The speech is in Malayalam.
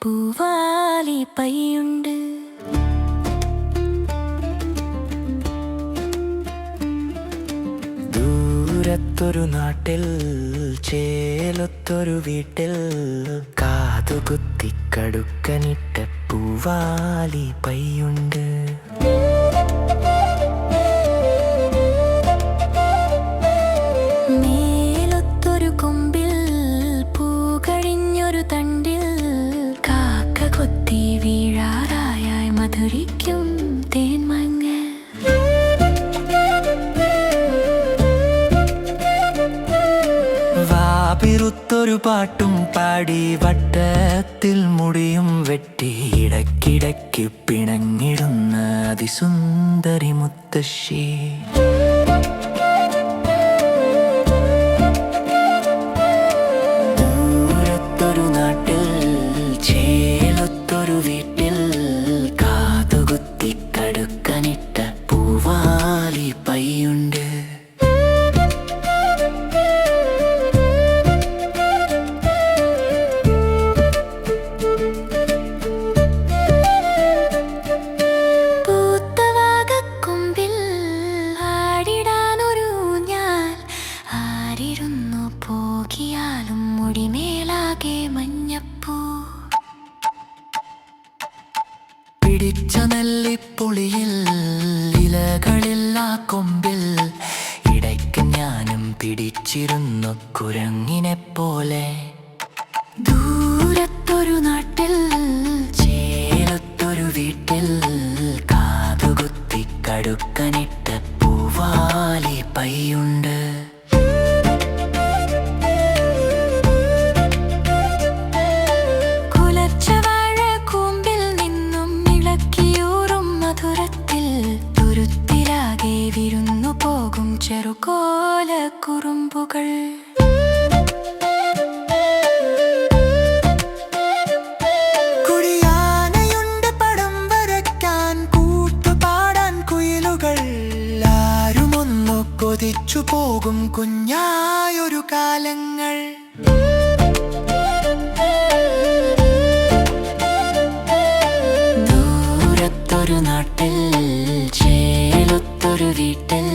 പൂവാലി പയ്യുണ്ട്. ദൂരത്തൊരു നാട്ടിൽ ചേലത്തൊരു വീട്ടിൽ കാതുകുത്തിക്കടുക്കനിട്ട പൂവാലി പയ്യുണ്ട്. മേലൊത്തൊരു കൊമ്പിൽ പൂകഴിഞ്ഞൊരു തണ്ടിൽ കാക്ക കൊത്തി വീഴാറായായി മധുരിക്കും തേൻമങ്ങ. വാപിറുത്തൊരു പാട്ടും പാടി വട്ടത്തിൽ മുടിയും വെട്ടി ഇടയ്ക്കിടയ്ക്ക് പിണങ്ങിടുന്ന അതിസുന്ദരി മുത്തശ്ശി. ദൂരത്തൊരു നാട്ടിൽ ചേലത്തൊരു വീട്ടിൽ കാതുകുത്തിക്കടുക്കനിട്ട പൂവാലി പയ്യുണ്ട്. പോകിയാലും മുടിമേലാകെ മഞ്ഞപ്പൂ. പിടിച്ച നെല്ലിപ്പൊളിയിൽ ഇലകളില്ല കൊമ്പിൽ ഇടയ്ക്ക് ഞാനും പിടിച്ചിരുന്നു കുരങ്ങിനെ പോലെ. ദൂരത്തൊരു നാട്ടിൽ ചേലത്തൊരു വീട്ടിൽ കാതുകുത്തിക്കടുക്കനിട്ട പൂവാലി പയ്യുണ്ട്. വിരുന്നു പോകും ചെറുകോല കുറുമ്പുകൾ. കുടിയാനയുണ്ട് പടം വരയ്ക്കാൻ കൂട്ടുപാടാൻ കുയിലുകൾ. ആരുമൊന്നു കൊതിച്ചു പോകും കുഞ്ഞായൊരു കാലങ്ങൾ. ദൂരത്തൊരു നാട്ടിൽ ചേലത്തൊരു വീട്ടിൽ